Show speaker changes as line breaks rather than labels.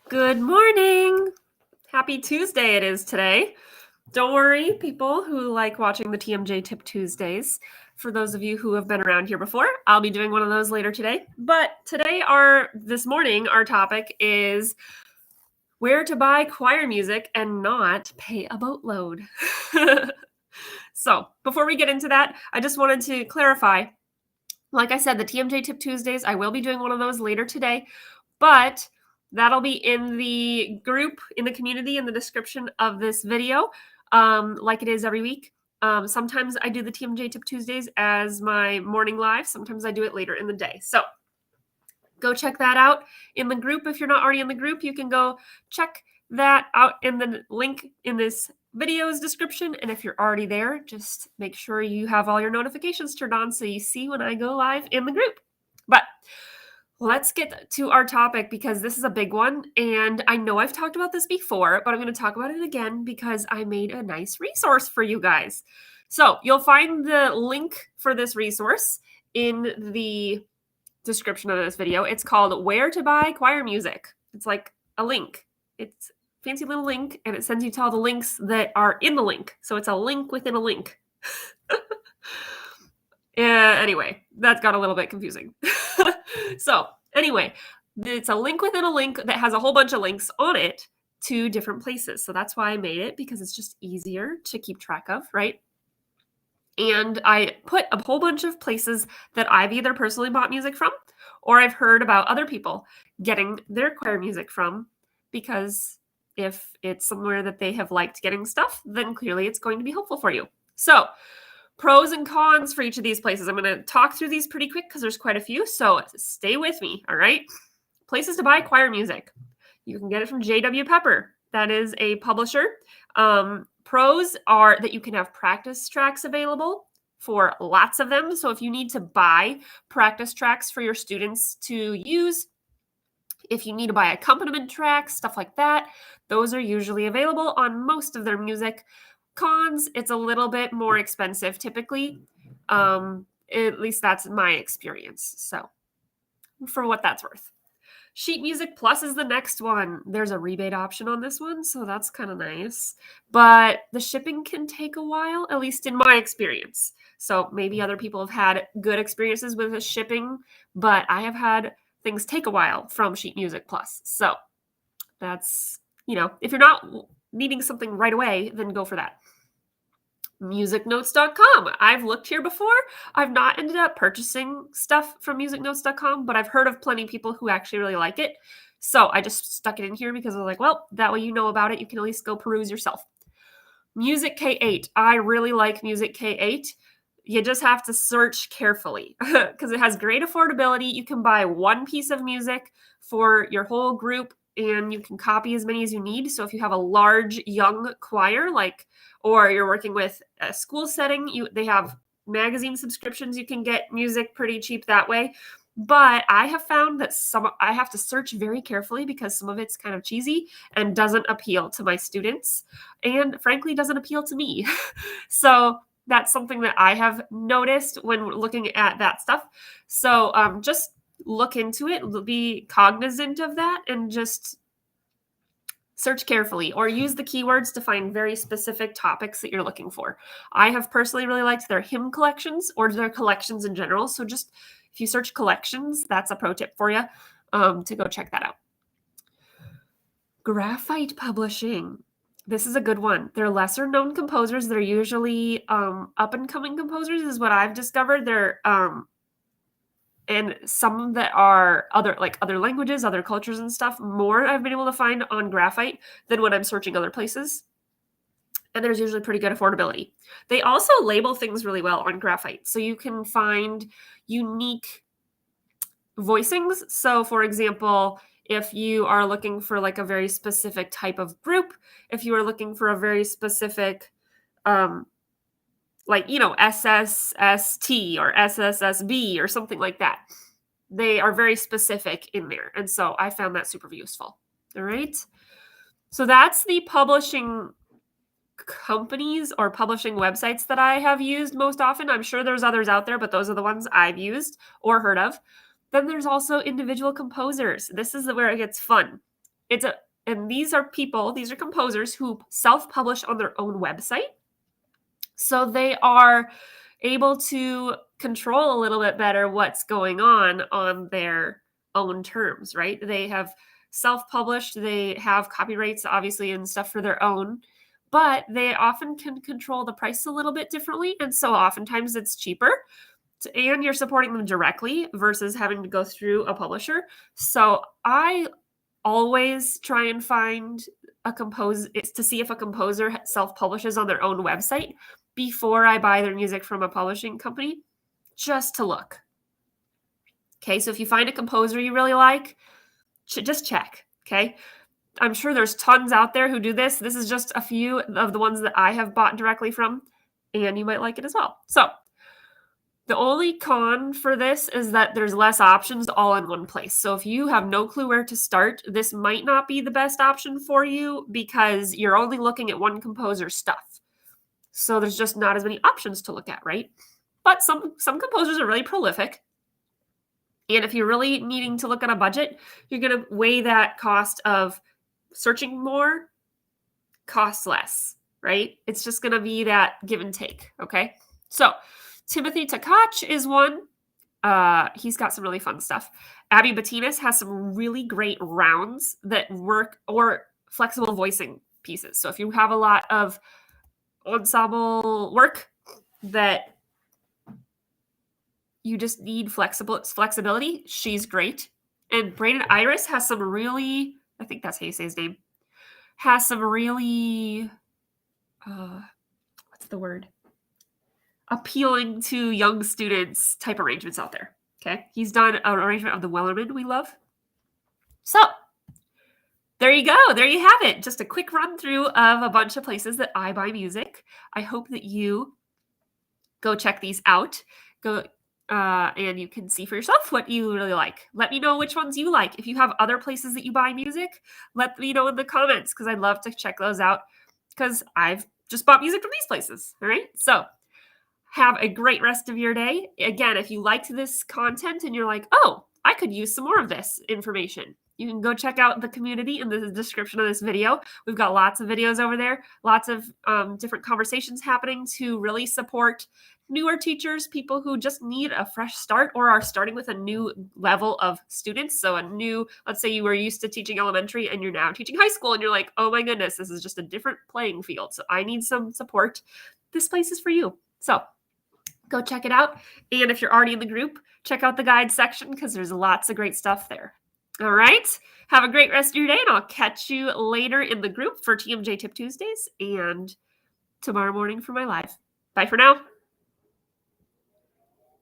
Good morning. Happy Tuesday it is today. Don't worry, people who like watching the TMJ Tip Tuesdays. For those of you who have been around here before, I'll be doing one of those later today. But this morning, our topic is where to buy choir music and not pay a boatload. So, before we get into that, I just wanted to clarify. Like I said, the TMJ Tip Tuesdays, I will be doing one of those later today, but that'll be in the group, in the community, in the description of this video, like it is every week. Sometimes I do the TMJ Tip Tuesdays as my morning live. Sometimes I do it later in the day. So go check that out in the group. If you're not already in the group, you can go check that out in the link in this video's description. And if you're already there, just make sure you have all your notifications turned on so you see when I go live in the group. But let's get to our topic because this is a big one. And I know I've talked about this before, but I'm going to talk about it again because I made a nice resource for you guys. So you'll find the link for this resource in the description of this video. It's called Where to Buy Choir Music. It's like a link. It's a fancy little link, and it sends you to all the links that are in the link. So it's a link within a link. Anyway, that got a little bit confusing. So anyway, it's a link within a link that has a whole bunch of links on it to different places. So that's why I made it, because it's just easier to keep track of, right? And I put a whole bunch of places that I've either personally bought music from or I've heard about other people getting their choir music from, because if it's somewhere that they have liked getting stuff, then clearly it's going to be helpful for you. So pros and cons for each of these places. I'm going to talk through these pretty quick because there's quite a few. So stay with me, all right? Places to buy choir music. You can get it from J.W. Pepper. That is a publisher. Pros are that you can have practice tracks available for lots of them. So if you need to buy practice tracks for your students to use, if you need to buy accompaniment tracks, stuff like that, those are usually available on most of their music. Cons, it's a little bit more expensive typically. At least that's my experience. So for what that's worth. Sheet Music Plus is the next one. There's a rebate option on this one, so that's kind of nice. But the shipping can take a while, at least in my experience. So maybe other people have had good experiences with the shipping, but I have had things take a while from Sheet Music Plus. So that's, if you're not needing something right away, then go for that. musicnotes.com. I've looked here before. I've not ended up purchasing stuff from musicnotes.com, but I've heard of plenty of people who actually really like it. So I just stuck it in here because I was like, well, that way you know about it. You can at least go peruse yourself. Music K8. I really like Music K8. You just have to search carefully because it has great affordability. You can buy one piece of music for your whole group and you can copy as many as you need. So if you have a large young choir, or you're working with a school setting, they have magazine subscriptions. You can get music pretty cheap that way. But I have found that I have to search very carefully because some of it's kind of cheesy and doesn't appeal to my students, and frankly doesn't appeal to me. So that's something that I have noticed when looking at that stuff. So just look into it, be cognizant of that, and just search carefully or use the keywords to find very specific topics that you're looking for. I have personally really liked their hymn collections or their collections in general. So just if you search collections, that's a pro tip for you to go check that out. Graphite Publishing. This is a good one. They're lesser known composers. They're usually up and coming composers is what I've discovered. They're and some that are other languages, other cultures and stuff, more I've been able to find on Graphite than when I'm searching other places. And there's usually pretty good affordability. They also label things really well on Graphite. So you can find unique voicings. So for example, if you are looking for like a very specific type of group, if you are looking for a very specific SSST or SSSB or something like that. They are very specific in there. And so I found that super useful. All right. So that's the publishing companies or publishing websites that I have used most often. I'm sure there's others out there, but those are the ones I've used or heard of. Then there's also individual composers. This is where it gets fun. and these are composers who self-publish on their own website. So they are able to control a little bit better what's going on their own terms, right? They have self-published, they have copyrights obviously and stuff for their own, but they often can control the price a little bit differently, and so oftentimes it's cheaper. And you're supporting them directly versus having to go through a publisher. So I always try and find to see if a composer self-publishes on their own website before I buy their music from a publishing company, just to look. Okay, so if you find a composer you really like, just check. Okay, I'm sure there's tons out there who do this. This is just a few of the ones that I have bought directly from, and you might like it as well. So the only con for this is that there's less options all in one place. So if you have no clue where to start, this might not be the best option for you because you're only looking at one composer's stuff. So there's just not as many options to look at, right? But some composers are really prolific. And if you're really needing to look at a budget, you're going to weigh that cost of searching more, costs less, right? It's just going to be that give and take, okay? So Timothy Tkach is one. He's got some really fun stuff. Abby Batinas has some really great rounds that work, or flexible voicing pieces. So if you have a lot of ensemble work that you just need flexibility, she's great. And Brandon Iris has some really, I think that's how you say his name, has some really, what's the word? Appealing to young students type arrangements out there. Okay. He's done an arrangement of the Wellerman we love. So there you go. There you have it. Just a quick run through of a bunch of places that I buy music. I hope that you go check these out. Go and you can see for yourself what you really like. Let me know which ones you like. If you have other places that you buy music, let me know in the comments because I'd love to check those out because I've just bought music from these places. All right. So have a great rest of your day. Again, if you liked this content and you're like, oh, I could use some more of this information, you can go check out the community in the description of this video. We've got lots of videos over there, lots of different conversations happening to really support newer teachers, people who just need a fresh start or are starting with a new level of students. So let's say you were used to teaching elementary and you're now teaching high school and you're like, oh my goodness, this is just a different playing field. So I need some support. This place is for you. So go check it out. And if you're already in the group, check out the guide section because there's lots of great stuff there. All right. Have a great rest of your day, and I'll catch you later in the group for TMJ Tip Tuesdays and tomorrow morning for my live. Bye for now.